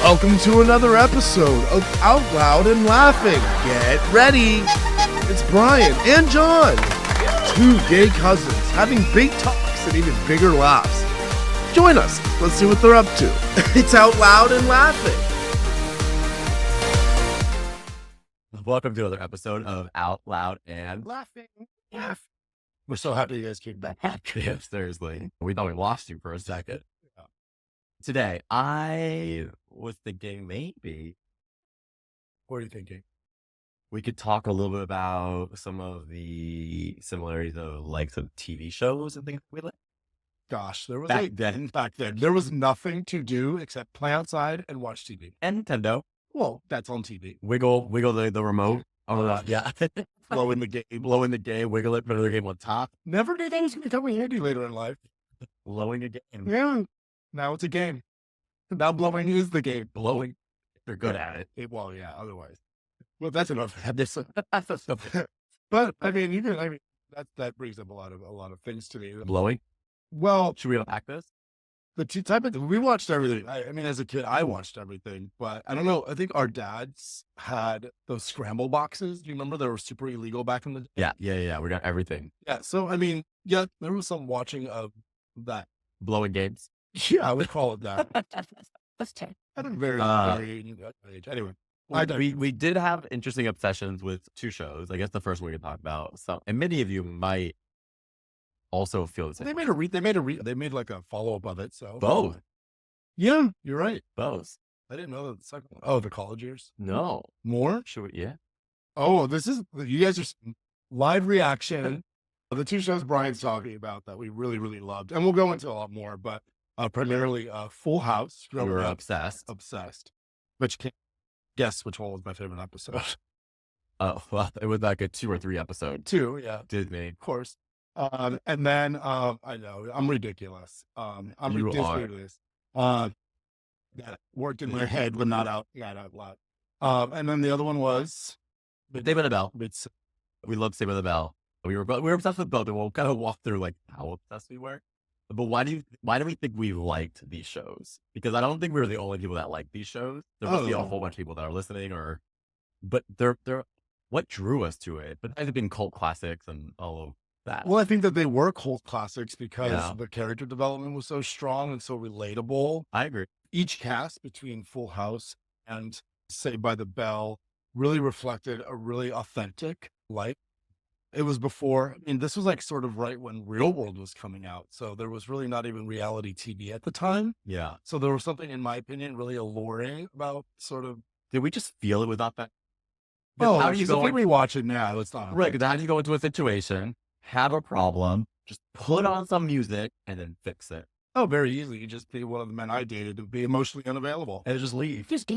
Welcome to another episode of Out Loud and Laughing. Get ready. It's Bryan and Jon, two gay cousins having big talks and even bigger laughs. Join us. Let's see what they're up to. It's Out Loud and Laughing. Welcome to another episode of Out Loud and Laughing. We're so happy you guys came back. Yeah, seriously. We thought we lost you for a second. Yeah. Today, I was thinking maybe What are you thinking? we could talk a little bit about some of the similarities of like some TV shows and things we like. Gosh, there was Back then. there was nothing to do except play outside and watch TV. And Nintendo. Well, that's on TV. Wiggle the remote. Oh, yeah. Blow in the game. Blow in the game, wiggle it, put another game on top. Never did anything to come in handy later in life. Blowing a game. Yeah. Now it's a game. Now blowing is the game. Blowing. They're good at it. Well, yeah, otherwise. Well, that's enough. That's But I mean, that brings up a lot of things to me. blowing. Well, Should we unpack this? the type of we watched everything. I mean, as a kid, I watched everything, but I don't know. I think our dads had those scramble boxes. Do you remember they were super illegal back in the day? Yeah. We got everything. Yeah. So I mean, yeah, there was some watching of that. Blowing games. Yeah, I would call it that. That's 10. At a very Uh, young age. Anyway, We did have interesting obsessions with two shows. I guess the first one we could talk about. So, and many of you might also feel the same. they made like a follow up of it. So Both. Yeah, you're right. Both. I didn't know that the second one. Oh, the college years. No. More? Should we? Yeah. Oh, you guys are live reaction. The two shows Bryan's talking about that we really, really loved. And we'll go into a lot more, but primarily Full House. We were obsessed. Obsessed. But you can't guess which one was my favorite episode. Oh, well, it was like a 2 or 3 episode. Two, yeah, Disney. of course. And then I know I'm ridiculous. I'm You ridiculous. That worked in my head, but not out loud. And then the other one was Saved by the Bell. it's We loved Saved by the Bell. We were obsessed with both, and we'll kind of walk through like how obsessed we were. But why do we think we liked these shows? Because I don't think we were the only people that liked these shows. There must be a whole bunch of people that are listening, but they're what drew us to it. But they've been cult classics and all of that. Well, I think that they were cult classics because Yeah. the character development was so strong and so relatable. I agree. Each cast between Full House and Saved by the Bell really reflected a really authentic life. It was before, I mean, this was like sort of right when Real World was coming out. So there was really not even reality TV at the time. Yeah. So there was something, in my opinion, really alluring about sort of, Did we just feel it without that? oh, how do you if go we rewatch it now, it's not. Right, because how do you go into a situation, have a problem, just put on some music, and then fix it, Oh, very easy. You just be one of the men I dated to be emotionally unavailable. and just leave? Just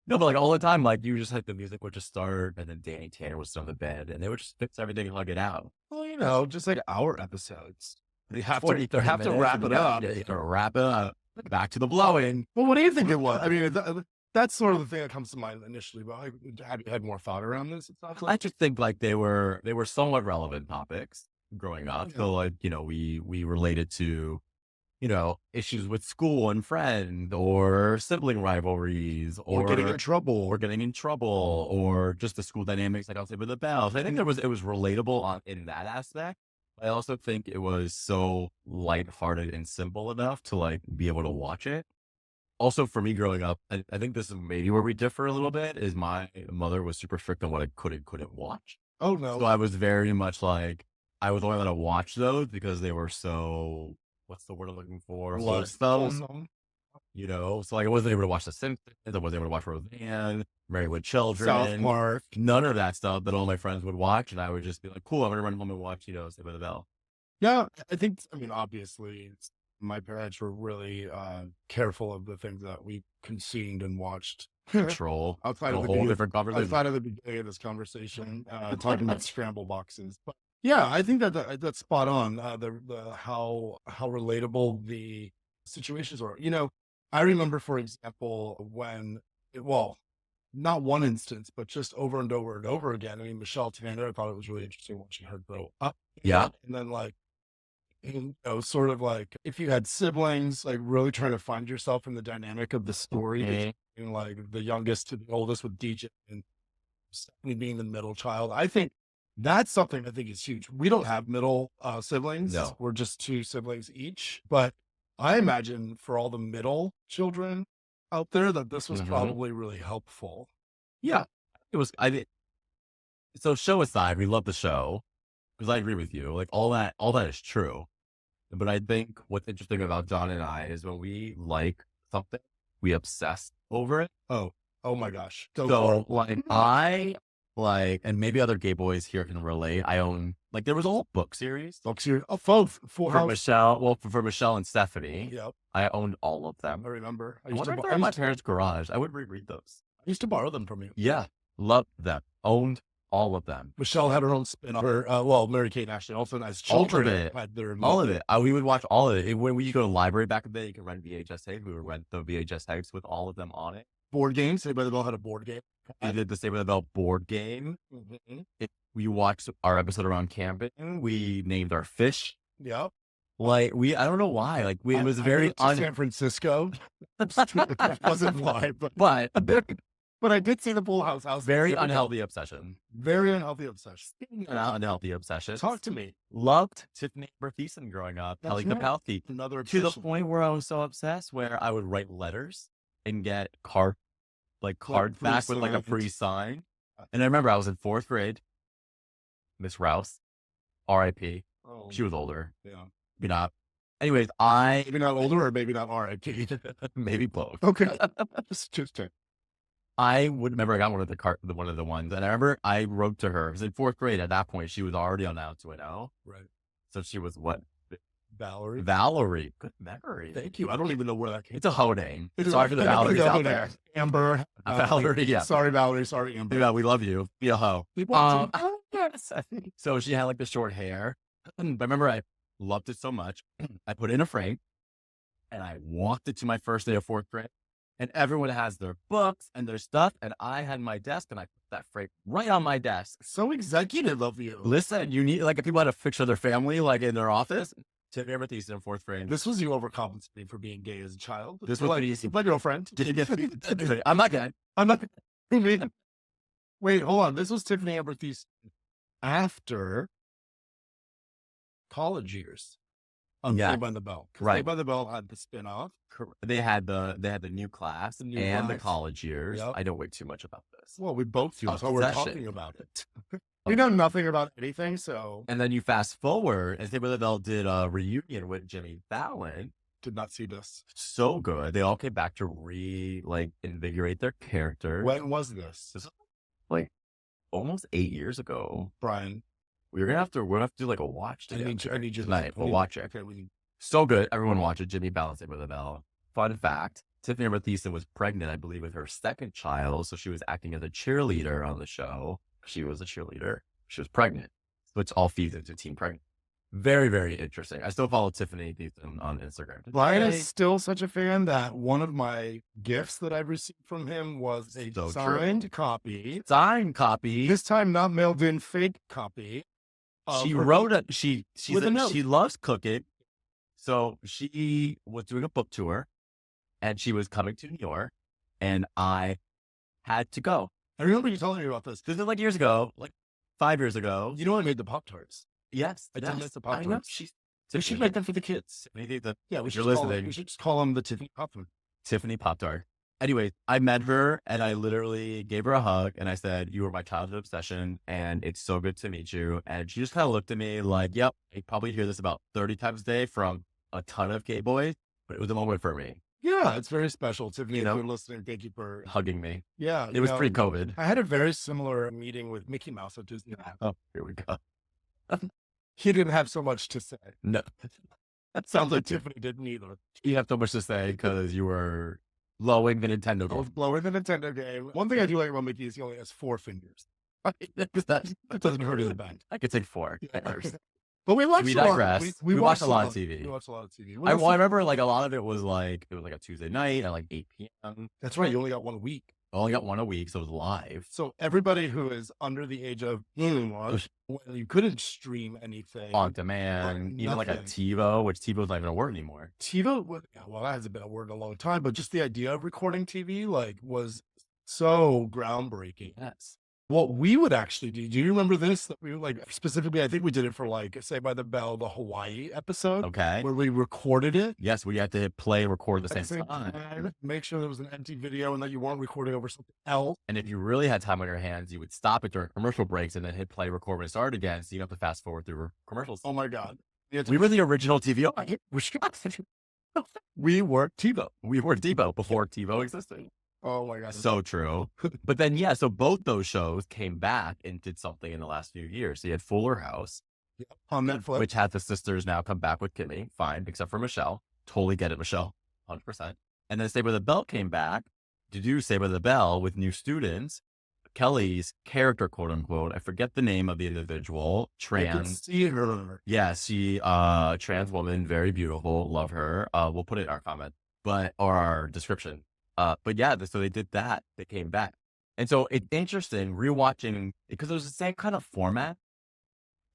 No, but like all the time, like you just like the music would just start, and then Danny Tanner would sit on the bed, and they would just fix everything and hug it out. well, just like our episodes. They have 40, to 30 have to minutes, wrap and it you up. gotta- you gotta wrap it up. Back to the blowing. Well, what do you think it was? I mean, that's sort of the thing that comes to mind initially. But have you had more thought around this? It's not I just think like they were somewhat relevant topics growing up. Yeah. So like, we related to, issues with school and friends or sibling rivalries or getting in trouble. or just the school dynamics, like I'll say with the bells. I think it was relatable in that aspect. I also think it was so lighthearted and simple enough to like be able to watch it. Also for me growing up, I think this is maybe where we differ a little bit, is my mother was super strict on what I could and couldn't watch. Oh no. So I was very much like, I was only allowed to watch those because they were so, what's the word I'm looking for? Wholesome. Wholesome. So like I wasn't able to watch The Simpsons, I wasn't able to watch Roseanne, Married with Children, South Park. none of that stuff that all my friends would watch, and I would just be like, cool, I'm gonna run home and watch, Saved by the Bell. Yeah, I mean, obviously, my parents were really careful of the things that we consumed and watched. Control. Outside a of the whole beginning- different conversation. Outside of the beginning of this conversation, talking about scramble boxes. But yeah, I think that's spot on. The how relatable the situations were. I remember, for example, when not one instance, but just over and over and over again. I mean, Michelle Tanner, I thought it was really interesting watching her grow up. Yeah. And then like you know, sort of like if you had siblings, like really trying to find yourself in the dynamic of the story, between like the youngest to the oldest with DJ and Stephanie being the middle child. I think that's something I think is huge. We don't have middle siblings. No. We're just two siblings each. But I imagine for all the middle children out there that this was probably really helpful. Yeah. It was, so show aside, we love the show because I agree with you. Like all that is true. But I think what's interesting about John and I is when we like something, we obsess over it. Oh my gosh. So like and maybe other gay boys here can relate. I own, like, there was a whole book series. Full For House. Michelle, for Michelle and Stephanie. Yep. I owned all of them. I remember. I wonder if they're in my parents' garage. I would reread those. I used to borrow them from you. Yeah. Loved them. Owned all of them. Michelle had her own spin-off. Mary-Kate and Ashley also as children had their all of it. We would watch all of it. When we used to go to the library back in the day, you could rent VHS tapes. We would rent the VHS tapes with all of them on it. Board games. Saved by the Bell had a board game. We did the Saved by the Bell board game. If we watched our episode around camping, we named our fish. Yep. Like I don't know why. Like it was very San Francisco. It wasn't why, but I did see the Full House. Very unhealthy obsession. Very unhealthy obsession. Unhealthy obsession. Talk to me. Loved Tiffany Amber Thiessen growing up. Kelly Kapowski. Another to the point where I was so obsessed where I would write letters and get card back with like a free sign. And I remember I was in 4th grade. Miss Rouse, R.I.P. Oh, she was older. Yeah. Maybe not. Anyways, maybe not older or maybe not R.I.P. Maybe both. Okay. just I would remember I got one of the ones, and I remember I wrote to her. It was in 4th grade. At that point, she was already on out to an L. Right. So she was what? Valerie. Good memory. Thank you. I don't even know where that came. It's a hoe name. Sorry for the Valeries out there. Amber. Valerie. Yeah. Sorry, Valerie. Sorry, Amber. Yeah, we love you. Be a hoe. So she had like the short hair. But I remember I loved it so much. I put it in a frame and I walked it to my first day of 4th grade. And everyone has their books and their stuff. And I had my desk and I put that frame right on my desk. So executive of you. Listen, you need, like, if people had to picture their family, like in their office, Tiffany Amber Thiessen in 4th grade. This was you overcompensating for being gay as a child. This was easy. My girlfriend. I'm not gay. Wait, hold on. This was Tiffany Amber Thiessen after college years. Saved by the Bell. Right. Saved by the Bell had the spinoff. They had the new class the college years. Yep. I know way too much about this. Well, we both do. So we're talking about it. We know nothing about anything, so. And then you fast forward, and Saved by the Bell did a reunion with Jimmy Fallon. Did not see this. So good. They all came back to invigorate their character. When was this? This was like almost 8 years ago. Brian. We're gonna have to do like a watch together. I need you tonight. We'll watch it. Okay, so good. Everyone watch it. Jimmy Fallon, Saved by the Bell. Fun fact: Tiffany Amber Thiessen was pregnant, I believe, with her 2nd child, so she was acting as a cheerleader on the show. She was a cheerleader. She was pregnant, so it's all feeds into Team Pregnant. Very, very interesting. I still follow Tiffany Thiessen on Instagram. Brian is still such a fan that one of my gifts that I've received from him was a signed copy. Signed copy. This time not mailed in, fake copy. She wrote a she loves cooking. So she was doing a book tour and she was coming to New York and I had to go. I remember you telling me about this. This is like years ago, like 5 years ago. You know I made the Pop-Tarts. Yes. I did make the Pop-Tarts. I know. We should make them for the kids. Yeah, we should just call them the Tiffany Pop-Tart. Tiffany Pop-Tart. Anyway, I met her and I literally gave her a hug and I said, "You were my childhood obsession and it's so good to meet you." And she just kind of looked at me like, "Yep, I probably hear this about 30 times a day from a ton of gay boys, but it was a moment for me." Yeah, it's very special. Tiffany, if you're listening, thank you for hugging me. Yeah. It was pre-COVID. I had a very similar meeting with Mickey Mouse at Disney. Oh, here we go. He didn't have so much to say. No. That sounds like Tiffany didn't either. You have so much to say because you were blowing the Nintendo game. I was blowing the Nintendo game. One thing I do like about Mickey is he only has 4 fingers. That doesn't hurt his back. I could take 4. But we watched we digress. We watched a lot of TV. We watched a lot of TV. I remember like a lot of it was like a Tuesday night at like 8 p.m. That's right. You only got 1 week. only got one a week, so it was live. So everybody who is under the age of when you couldn't stream anything On demand, even like a nothing. TiVo, which TiVo's not even a word anymore. TiVo, well, that hasn't been a word in a long time, but just the idea of recording TV like was so groundbreaking. Yes. What we would actually do you remember this? That we were like, specifically, I think we did it for like Say by the Bell, the Hawaii episode, Okay. where we recorded it. Yes, we had to hit play and record at the At same time. make sure there was an empty video and that you weren't recording over something else. And if you really had time on your hands, you would stop it during commercial breaks and then hit play, record when it started again. So you don't have to fast forward through commercials. Oh my God. We were the original TiVo. We were TiVo. We were TiVo before TiVo existed. Oh my God. So true. But then, yeah, so both those shows came back and did something in the last few years. So you had Fuller House, on Netflix, which had the sisters now come back with Kimmy. Fine, except for Michelle. Totally get it, Michelle. 100%. And then Saved by the Bell came back to do Saved by the Bell with new students. Kelly's character, quote unquote, I forget the name of the individual, I could trans. see her. Yeah, she, trans woman, very beautiful. Love her. We'll put it in our comment, or our description. But yeah, so they did that. They came back. And so it's interesting rewatching because it was the same kind of format,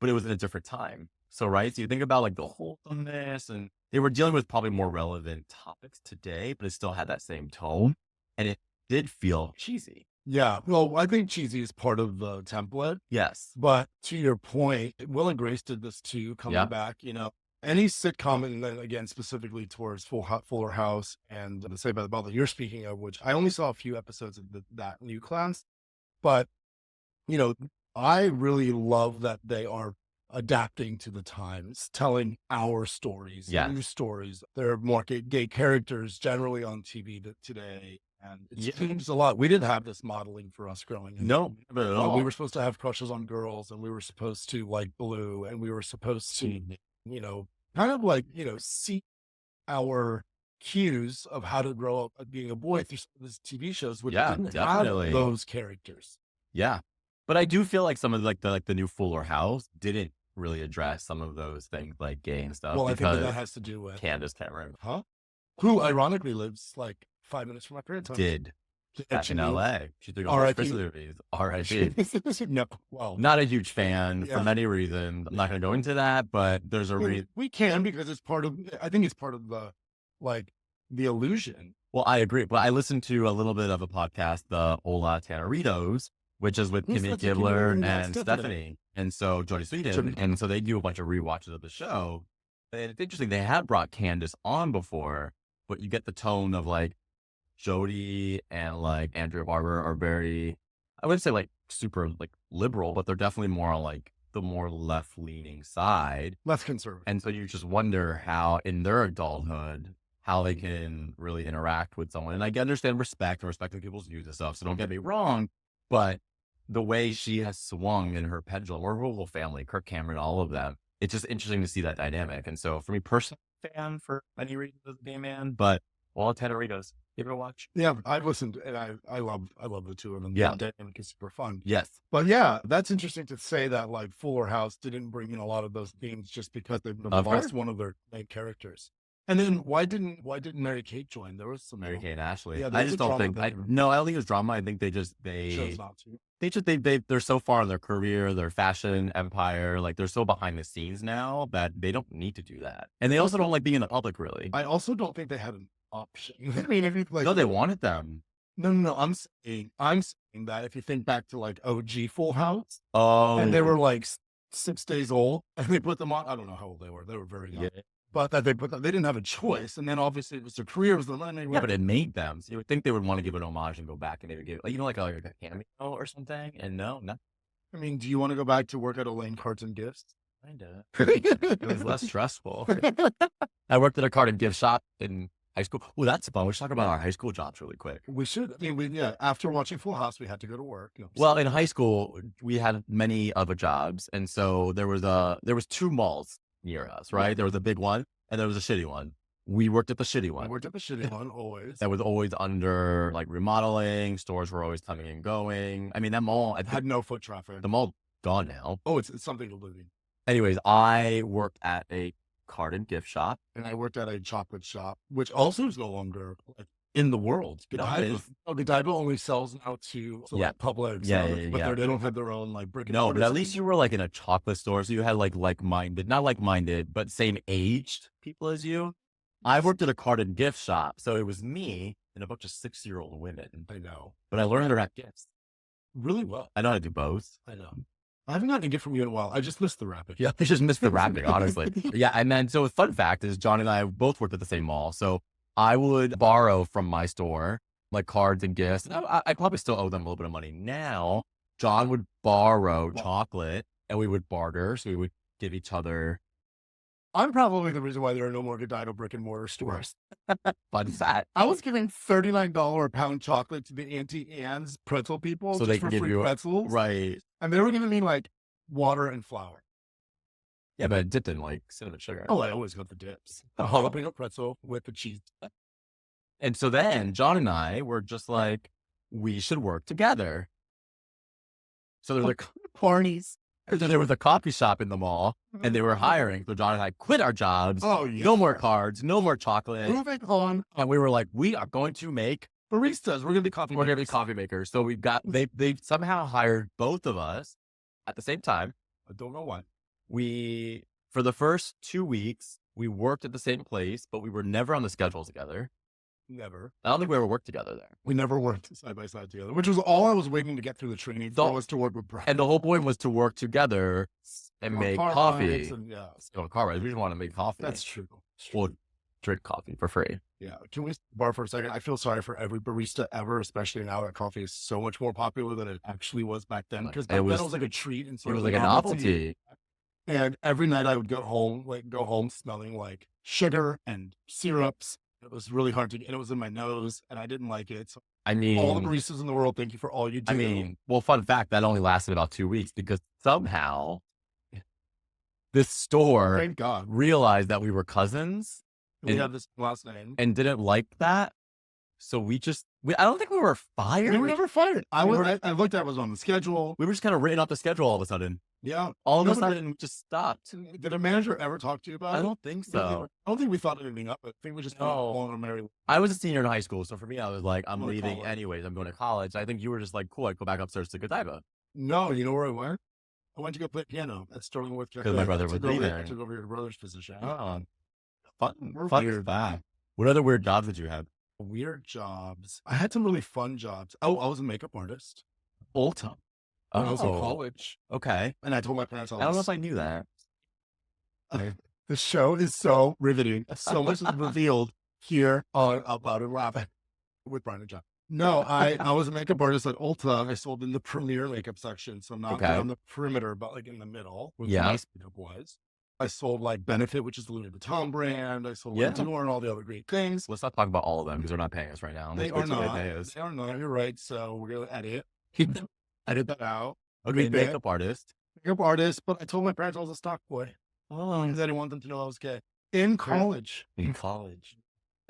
but it was in a different time. So, right. So you think about like the wholesomeness, and they were dealing with probably more relevant topics today, but it still had that same tone. And it did feel cheesy. Yeah. Well, I think cheesy is part of the template. Yes. But to your point, Will and Grace did this too, coming back, any sitcom, and then again, specifically towards Fuller House and the Saved by the Bell that you're speaking of, which I only saw a few episodes of that new class, but, I really love that they are adapting to the times, telling our stories, new stories. There are more gay characters generally on TV today. And it changed a lot. We didn't have this modeling for us growing up. No, not at all. We were supposed to have crushes on girls, and we were supposed to like Blue, and we were supposed to, kind of like, see our cues of how to grow up being a boy through these TV shows, which didn't have those characters. Yeah. But I do feel like some of the new Fuller House didn't really address some of those things like gay and stuff. Well, I think that has to do with Candace Cameron. Who ironically lives like 5 minutes from my parents' house. Did. Back in LA. She took R.I.P. R.I.P. No, well, not a huge fan for many reasons. I'm not going to go into that, but there's a reason. We can, because I think it's part of the illusion. Well, I agree. But I listened to a little bit of a podcast, the Hola Teneritos, which is with Kimmy Gibbler and Stephanie. And so Jodie Sweetin. And so they do a bunch of rewatches of the show. And it's interesting. They had brought Candace on before, but you get the tone of like Jodie and like Andrea Barber are very, I wouldn't say like super like liberal, but they're definitely more on like the more left leaning side. Less conservative. And so you just wonder how in their adulthood, how they can really interact with someone. And I understand respecting people's views and stuff. So don't get me wrong, but the way she has swung in her pendulum, or her whole family, Kirk Cameron, all of them, it's just interesting to see that dynamic. And so for me personally, fan for many reasons as a gay man, but all Teneritos, give it a watch. Yeah, I've listened, and I love the two of them. Yeah, the dynamic is super fun. Yes, but yeah, that's interesting to say that like Fuller House didn't bring in a lot of those themes just because they've lost one of their main characters. And then why didn't Mary Kate join? There was some Mary Kate and Ashley. Yeah, I just don't think. I don't think it was drama. I think they chose not to. They're so far in their career, their fashion empire. Like they're so behind the scenes now that they don't need to do that. And they also don't like being in the public. Really, I also don't think they had an option. I mean, if you like, no, they wanted them. No. I'm saying that if you think back to like OG Full House, and they were like 6 days old, and they put them on. I don't know how old they were. They were very young. Yeah. But that they didn't have a choice. And then obviously it was their career, was the money. Yeah, but it made them. So you would think they would want to give an homage and go back and maybe give, like a cameo or something. And no. I mean, do you want to go back to work at Elaine Cards and Gifts? Kinda. It was less stressful. I worked at a card and gift shop in high school. Oh, that's fun. Let's talk about our high school jobs really quick. We should. I mean, after watching Full House, we had to go to work. Well, in high school, we had many other jobs. And so there was 2 malls near us, right? Yeah. There was a big one and there was a shitty one. We worked at the shitty one. I worked at the shitty one always. That was always under like remodeling. Stores were always coming and going. I mean, that mall had no foot traffic. The mall gone now. Oh, it's something to live in. Anyways, I worked at a card and gift shop. And I worked at a chocolate shop, which also is no longer in the world. No, it Godiva, is. Godiva only sells now to Yeah. like Publix, Yeah. but they don't have their own like brick and No, mortar. but at least you were like in a chocolate store. So you had like-minded, not like-minded, but same aged people as you. I worked at a carded gift shop. So it was me and a bunch of 6-year-old women. I know But I learned how to wrap gifts. really well. I know how to do both. I know. I haven't gotten a gift from you in a while. I just missed the wrapping. Yeah, I just missed the wrapping, honestly. Yeah, and then so a fun fact is John and I both worked at the same mall. So I would borrow from my store like cards and gifts. And I probably still owe them a little bit of money now. John would borrow chocolate and we would barter. So we would give each other. I'm probably the reason why there are no more Godiva brick and mortar stores. Fun fact. I was giving $39 a pound chocolate to the Auntie Anne's pretzel people So just they for can give free you pretzels. right. And they were giving me like water and flour. Yeah, but it dipped in like cinnamon sugar. Oh, I always got the dips. A Oh. jalapeno pretzel with the cheese. And so then John and I were just like, we should work together. So there were like parties. And then there was a coffee shop in the mall and they were hiring. So John and I quit our jobs. Oh, yeah. No more cards, no more chocolate. Moving on. And we were like, we are going to make, Baristas. We're going to be coffee we're going to be makers. coffee makers. So we've got, they somehow hired both of us at the same time. I don't know why. We, for the first 2 weeks, we worked at the same place, but we were never on the schedule together. Never. I don't think we ever worked together there. We never worked side by side together, which was all I was waiting to get through the training for was to work with Bryan. And the whole point was to work together and make Car coffee. rides and, yeah, So car rides, we just want to make coffee. that's true. We'll drink coffee for free. Yeah. Can we bar for a second? I feel sorry for every barista ever, especially now that coffee is so much more popular than it actually was back then. Because back then it was like a treat and It sort was of like a novelty. And every night I would go home smelling like sugar and syrups. It was really hard to get. And it was in my nose, and I didn't like it. So I mean, all the baristas in the world, thank you for all you do. I mean, well, fun fact, that only lasted about 2 weeks because somehow this store thank God realized that we were cousins we have this last name. and didn't like that. So I don't think we were fired. We were never fired. I looked at it was on the schedule. We were just kind of written off the schedule all of a sudden. Yeah. All of a No, but sudden, we just stopped. Did a manager ever talk to you about it? I don't think so. I don't think we thought anything up. I think we just on a merry. I was a senior in high school. So for me, I was like, I'm Going to leaving college. anyways. I'm going to college. I think you were just like, cool, I'd go back upstairs to Godiva. No, you know where I went? I went to go play piano at Sterling Worth Cafe. 'Cause my brother I would took be over- there. I took over your brother's position. Oh, We're fun weird. fact. What other weird jobs did you have? Weird jobs. I had some really fun jobs. Oh, I was a makeup artist. Ulta. When I was in college. Okay. And I told my parents I don't know if I knew that. the show is so riveting. So much is revealed here on About a Rabbit with Bryan and Jon. No, I was a makeup artist at Ulta. I sold in the premier makeup section. So not Okay. on the perimeter, but like in the middle where Yeah. the nice makeup was. I sold like Benefit, which is the Louis Vuitton brand. I sold Yeah. Dior and all the other great things. Let's not talk about all of them because they're not paying us right now. They Let's wait are till not. pay us. They are not. You're right. So we're gonna edit that out. Okay, Rebate. makeup artist. Makeup artist, but I told my parents I was a stock boy because I didn't want them to know I was gay in college. In college.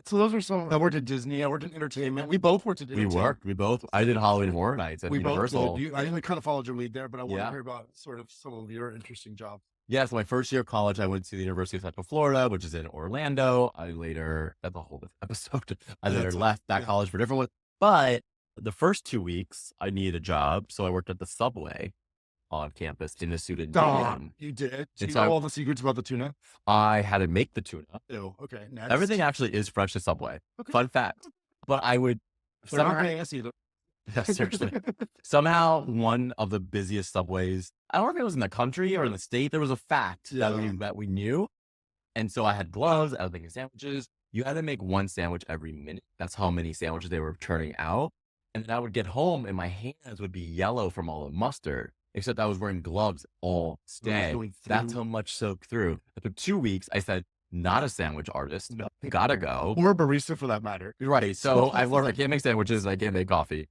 So those are some. I worked at Disney. I worked in entertainment. We both worked at We entertainment. worked. We both. I did Halloween Horror Nights at We Universal. both did. I kind of followed your lead there, but I want Yeah. to hear about sort of some of your interesting jobs. Yeah, so my first year of college, I went to the University of Central Florida, which is in Orlando. I later, that's a whole different episode. I later That's- left that yeah. college for a different one. But the first 2 weeks, I needed a job. So I worked at the Subway on campus in the student union. You did. Do you It's know our- all the secrets about the tuna? I had to make the tuna. Ew. Okay. Next. Everything actually is fresh at Subway. Okay. Fun fact. But I would They're not somehow, paying us either. yeah, seriously, somehow one of the busiest subways, I don't know if it was in the country or in the state, there was a fact that we knew. And so I had gloves, I was making sandwiches. You had to make one sandwich every minute. That's how many sandwiches they were turning out. And then I would get home and my hands would be yellow from all the mustard, except I was wearing gloves all day. going That's through- how much soaked through. After 2 weeks, I said, not a sandwich artist. No. Gotta go. Or a barista for that matter. You're right. So I've learned I can't make sandwiches. I can't make coffee.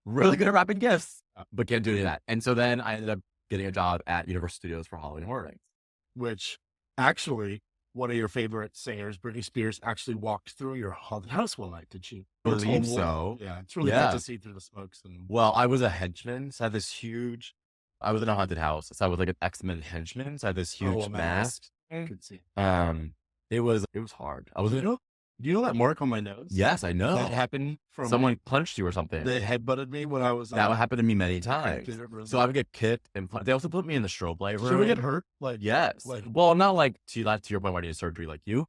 Really good at wrapping gifts, but can't do any of that. And so then I ended up getting a job at Universal Studios for Halloween Horror Nights. Which actually, one of your favorite singers, Britney Spears, actually walked through your haunted house one night, did she? Believe so. Yeah, it's really Yeah. good to see through the smokes. And Well, I was a henchman. So I had this huge, I was in a haunted house. So I was like an X-Men henchman. So I had this huge a mask. could see. It was hard. I was, Do you know that mark on my nose? Yes, I know. That happened from Someone punched you or something. they headbutted me when I was. That would happen to me many times. Did So I would get kicked and they also put me in the strobe light room. Should we get hurt? Like Yes. like Well, not like to your point where I need surgery like you.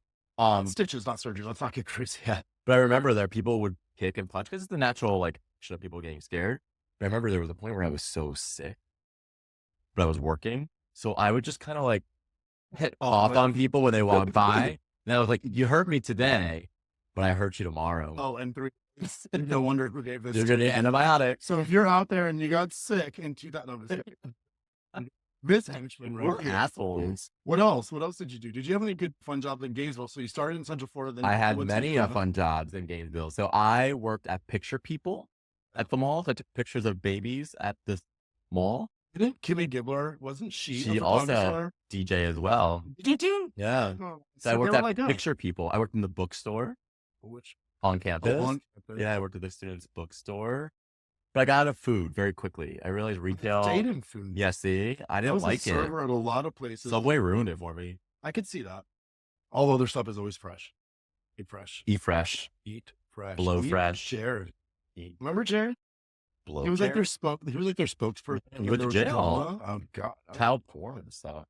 stitches, not surgery. Let's not get crazy. Yeah. But I remember there people would kick and punch because it's the natural like shit of people getting scared. But I remember there was a point where I was so sick, but I was working. So I would just kind of like hit off on people when they walk by. And I was like, you hurt me today, but I hurt you tomorrow. Oh, and 3 no wonder who gave this. You're going to get antibiotics. So if you're out there and you got sick in 2000, this henchman right We're here. assholes. What else? What else did you do? Did you have any good fun jobs in Gainesville? So you started in Central Florida. Then I you had went to many Florida. fun jobs in Gainesville. So I worked at Picture People at the mall. So I took pictures of babies at this mall. Didn't Kimmy Gibbler, wasn't she? She a also photographer? DJ as well. Did you do? Yeah. Oh, So I they worked were at like us. Picture People. I worked in the bookstore Which on campus. on campus. Yeah, I worked at the students' bookstore. But I got out of food very quickly. I realized retail. Dating food. Yeah, see, I I didn't was like a it. server at a lot of places. Subway ruined it for me. I could see that. All other stuff is always fresh. Eat fresh. Eat fresh, Eat fresh. blow Eat fresh, Jared. eat Remember Jared? blow. He was like their spokesperson. He went to jail. Drama. Oh God. child porn and stuff.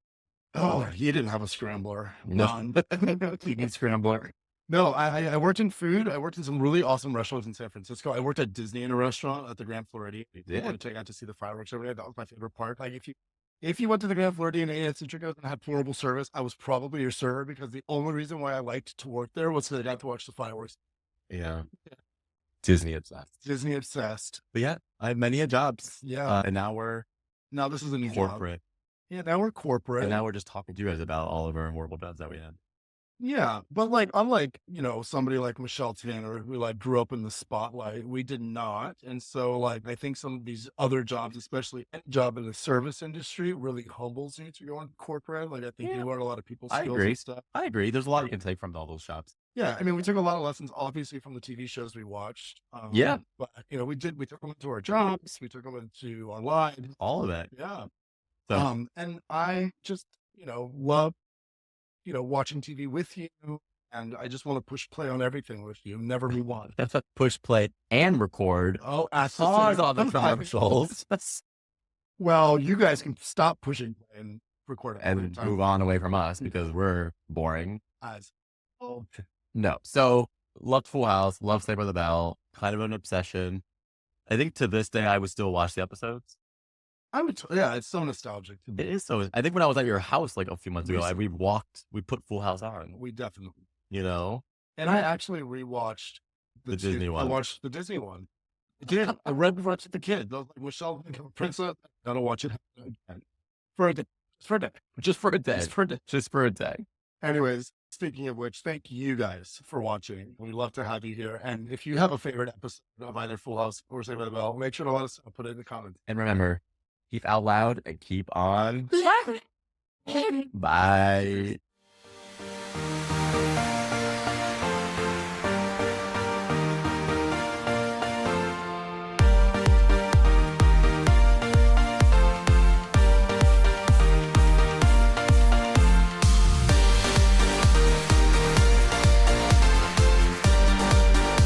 Oh, he didn't have a scrambler. No. None. He needs scrambler. No, I worked in food. I worked in some really awesome restaurants in San Francisco. I worked at Disney in a restaurant at the Grand Floridian. did? I got to see the fireworks every day. That was my favorite part. Like if you went to the Grand Floridian and ate at Citrico's and had horrible service, I was probably your server because the only reason why I liked to work there was because I got to watch the fireworks. Yeah. Disney obsessed. Disney obsessed. But yeah, I had many jobs. Yeah. And now we're Now this is a new job. corporate. Yeah, now we're corporate. And now we're just talking to you guys about all of our horrible jobs that we had. Yeah, but like unlike, somebody like Michelle Tanner who like grew up in the spotlight, we did not. And so like I think some of these other jobs, especially any job in the service industry, really humbles you to go into corporate. Like I think Yeah. you learn a lot of people I skills agree. and stuff. I agree. There's a lot you can take from all those shops. Yeah, I mean we took a lot of lessons obviously from the TV shows we watched. Yeah. But we took them into our jobs, we took them into our lives. All of it. Yeah. So And I just, love, watching TV with you. And I just want to push play on everything with you. Never move on. that's a push play and record. Oh, Pause on the commercials Well, you guys can stop pushing play and record and move on away from us because we're boring. As oh, No. So loved Full House, loved Saved by the Bell, kind of an obsession. I think to this day I would still watch the episodes. I would. Yeah, it's so nostalgic to me. It is so. I think when I was at your house like a few months ago, we put Full House on. We definitely. And I actually rewatched The Disney one. I watched the Disney one. I did. I read before I took the kid. I was like, Michelle, Princess. Gotta watch it again. For a day. For a day. just for a day. Just for a day. Just for a day. Anyways, speaking of which, thank you guys for watching. We'd love to have you here. And if you have a favorite episode of either Full House or Saved by the Bell, make sure to let us know. Put it in the comments. And remember, keep out loud and keep on. Bye.